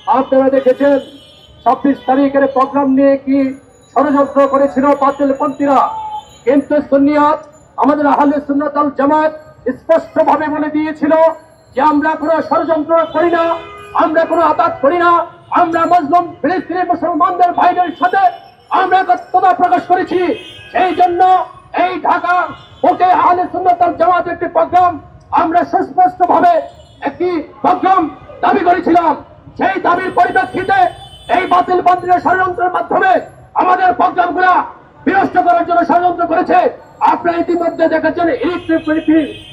আপনারা দেখেছেন 26 তারিখের প্রোগ্রাম নিয়ে কি ষড়যন্ত্র করেছিল বাতিলপন্থীরা, কিন্তু সুন্নিয়াত আমাদের আহলে সুন্নাত ওয়াল জামাত স্পষ্টভাবে বলে দিয়েছিল যে আমরা কোনো ষড়যন্ত্র করি না, আমরা কোনো আঘাত করি না, আমরা মুসলিম ফিলিস্তিনি মুসলমানদের ভাইদের সাথে আমরা একত্রতা প্রকাশ করেছি। সেই জন্য এই ঢাকা ওকে আহলে সুন্নাত ওয়াল জামাত একটি প্রোগ্রাম আমরা সুস্পষ্টভাবে একটি প্রোগ্রাম দাবি করেছিলাম। সেই দাবির পরিপ্রেক্ষিতে এই বাতিলপন্থীরা ষড়যন্ত্রের মাধ্যমে আমাদের প্রোগ্রামগুলা বিনষ্ট করার জন্য ষড়যন্ত্র করেছে। আপনারা ইতিমধ্যে দেখেছেন, ইলেকট্রিক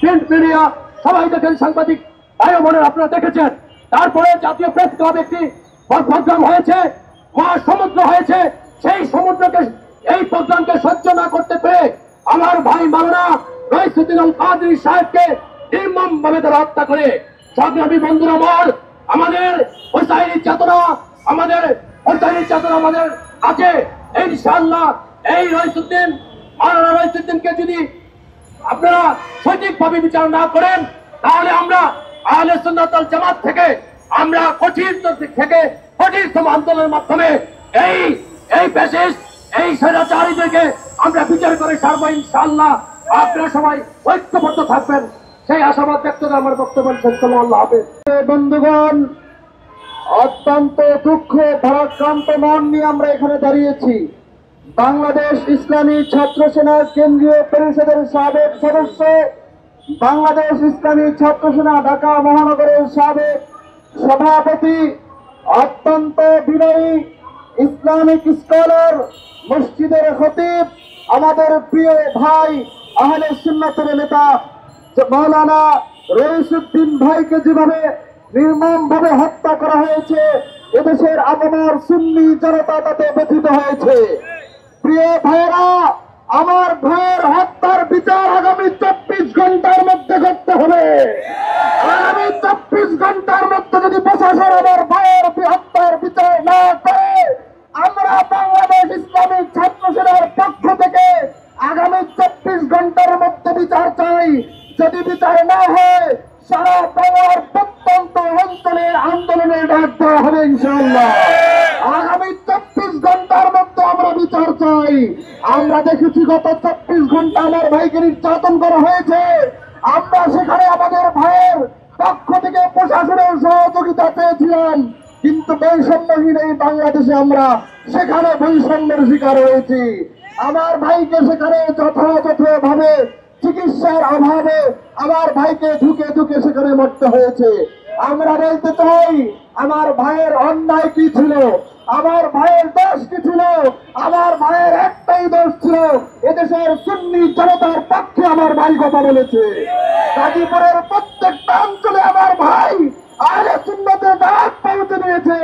প্রিন্ট মিডিয়া সবাই দেখেন, সাংবাদিক ভাই বোনেরা আপনারা দেখেছেন। তারপরে জাতীয় প্রেস ক্লাব একটি প্রোগ্রাম হয়েছে, মহাসমুদ্র হয়েছে। সেই সমুদ্রকে এই প্রোগ্রামকে সহ্য না করতে পেরে আমার ভাই মাওলানা রইসুদ্দিন আল কাদরি সাহেবকে নির্মমভাবে তারা হত্যা করে। সংগ্রামী বন্ধুরা আমার, আমাদের হোসাইনি চেতনা আমাদের আছে ইনশাআল্লাহ। এই মাওলানা রইসুদ্দিনকে যদি আপনারা সঠিকভাবে বিচার না করেন, তাহলে আমরা আহলে সুন্নাত ওয়াল জামাত থেকে আমরা কঠিনতম আন্দোলনের মাধ্যমে এই ফ্যাসিস্ট এই স্বৈরাচারীদেরকে আমরা বিচার করে ছাড়বো ইনশাআল্লাহ। আপনারা সবাই ঐক্যবদ্ধ থাকবেন, সেই আশাবাদ ব্যক্ত করে আমার বক্তব্য শেষ করলাম। আল্লাহ হাফেজ। বন্ধুগণ, অত্যন্ত দুঃখ ভারাক্রান্ত মন নিয়ে আমরা এখানে দাঁড়িয়েছি। বাংলাদেশ ইসলামী ছাত্র সেনার কেন্দ্রীয় পরিষদের সাবেক সদস্য, বাংলাদেশ ইসলামী ছাত্র সেনা ঢাকা মহানগরের সাবেক সভাপতি, অত্যন্ত বিনয়ী ইসলামিক স্কলার, মসজিদের খতিব, আমাদের প্রিয় ভাই আহলে সুন্নাতের নেতা মাওলানা রইসুদ্দিন ভাইকে যেভাবে নির্মমভাবে হত্যা করা হয়েছে, এদেশের আপামর সুন্নি জনতা তাতে ব্যথিত হয়েছে। প্রিয় ভাইয়েরা, আমার ভাইয়ের হত্যার বিচার আগামী 24 ঘন্টার মধ্যে করতে হবে। আগামী 24 ঘন্টার মধ্যে যদি প্রশাসন আমার ভাইয়ের হত্যার বিচার না করে, আমরা বাংলাদেশ ইসলামিক ছাত্র সেনার পক্ষ থেকে আগামী 24 ঘন্টার মধ্যে বিচার চাই। যদি বিচার না হয়, সারা বাংলার প্রত্যন্ত অঞ্চলের আন্দোলনের ডাক দেওয়া হবে ইনশাআল্লাহ। আগামী 24 ঘন্টার মধ্যে আমরা বিচার চাই। আমরা দেখেছি গত 24 ঘন্টা আমার ভাইকে নির্যাতন করা হয়েছে। আমরা সেখানে আমাদের ভাইয়ের পক্ষ থেকে প্রশাসনের সহযোগিতা চেয়েছিলাম, কিন্তু বৈষম্যহীন এই বাংলাদেশে আমরা সেখানে বৈষম্যের শিকার হয়েছি। আমার ভাইকে সেখানে যথাযথভাবে চিকিৎসার অভাবে আমার ভাইকে ধুকে ধুকে সেখানে মরতে হয়েছে। আমরা বলতে চাই, আমার ভাইয়ের অন্যায় কি ছিল, আমার ভাইয়ের দোষ কি ছিল? আমার ভাইয়ের একটাই দোষ ছিল, এদেশের সুন্নি জনতার পক্ষে আমার ভাই কথা বলেছে। গাজীপুরের প্রত্যেকটা অঞ্চলে আমার ভাই আহলে সুন্নাতের ডাক পৌঁছে দিয়েছে।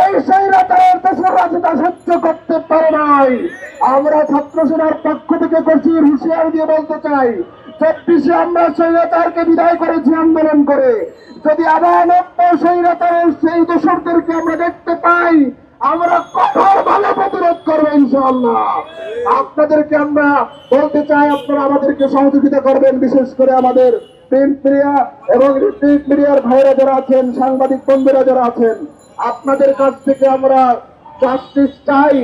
ওই স্বৈরাচারের দেশের রাজনীতি সহ্য করতে পারে নাই। আমরা ছাত্র সেনার পক্ষ থেকে করছি হুঁশিয়ারি দিয়ে বলতে চাই, 24-এ আমরা স্বৈরাচারকে বিদায় করেছি আন্দোলন করে। যদি আবার স্বৈরাচারের সেই দোষরদেরকে আমরা দেখতে পাই, আমরা কঠোরভাবে প্রতিরোধ করবো ইনশাআল্লাহ। আপনাদেরকে আমরা বলতে চাই, আপনারা আমাদেরকে সহযোগিতা করবেন, বিশেষ করে আমাদের প্রিন্ট মিডিয়া এবং ইলেকট্রিক মিডিয়ার ভাইরা যারা আছেন, সাংবাদিক বন্ধুরা যারা আছেন, আপনাদের কাছ থেকে আমরা জাস্টিস চাই,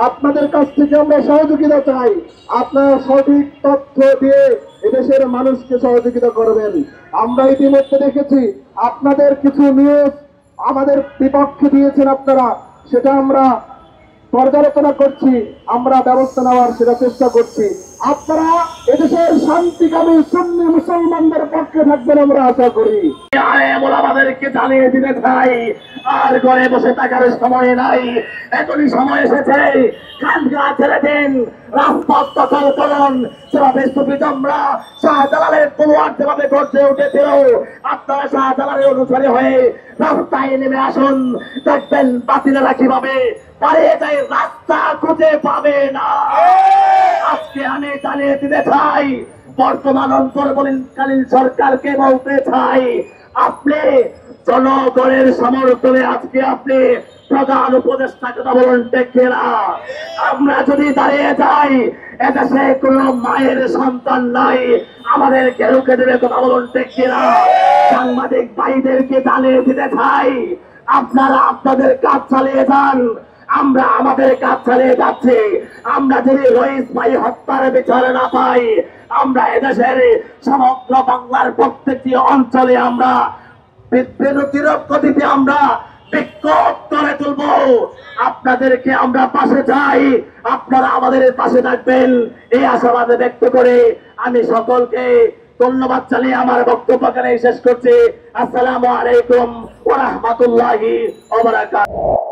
আপনাদের কাছ থেকে আমরা সহযোগিতা চাই। আপনারা সঠিক তথ্য দিয়ে এদেশের মানুষকে সহযোগিতা করবেন। আমরা ইতিমধ্যে দেখেছি আপনাদের কিছু নিউজ আমাদের বিপক্ষে দিয়েছেন আপনারা, সেটা আমরা পর্যালোচনা করছি, আমরা ব্যবস্থা নেওয়ার সেটা চেষ্টা করছি। আপনারা এদেশের শান্তিকামী সুন্নি মুসলমানদের পক্ষে থাকবেন আমরা আশা করি। আমাদেরকে জানিয়ে দিতে চাই, আর ঘরে বসে থাকার সময় নাই, এখনই সময় এসেছে। খানকা ছেড়ে দিন, রাজপথ দখল করুন। যেভাবে সুফিজমরা শাহজালালের তলোয়ার যেভাবে গর্জে উঠেছিল, আপনারা শাহজালালের অনুসারী হয়ে রাস্তায় নেমে আসুন। দেখবেন বাতিলেরা কিভাবে পালিয়ে যায়, রাস্তা খুঁজে পাবে না। আজকে আমি জানিয়ে দিতে চাই, বর্তমান অন্তর্বর্তীকালীন সরকারকে বলতে চাই, আপনি জনগণের সমর্থনে আজকে আপনি প্রধান উপদেষ্টা কথা বলুন, দেখে না। আমরা যদি দাঁড়িয়ে যাই, এদেশে কোন মায়ের সন্তান নাই, আমাদের কেউ কে দেবে কথা বলুন, দেখে না। সাংবাদিক ভাইদেরকে জানিয়ে দিতে চাই, আপনারা আপনাদের কাজ চালিয়ে যান, আমরা আমাদের কাজ চালিয়ে যাচ্ছি। আমরা যদি রইস ভাই হত্যার বিচার না পাই, আমরা এদেশের সমগ্র বাংলার প্রত্যেকটি অঞ্চলে আমরা বিরোধীর গতিতে আমরা বিক্ষোভ করে তুলব। আপনাদেরকে আমরা পাশে চাই, আপনারা আমাদের পাশে থাকবেন এই আশাবাদ ব্যক্ত করে আমি সকলকে ধন্যবাদ জানিয়ে আমার বক্তব্য এখানে শেষ করছি। আসসালামু আলাইকুম ওয়া রাহমাতুল্লাহি ওয়া বারাকাতুহু।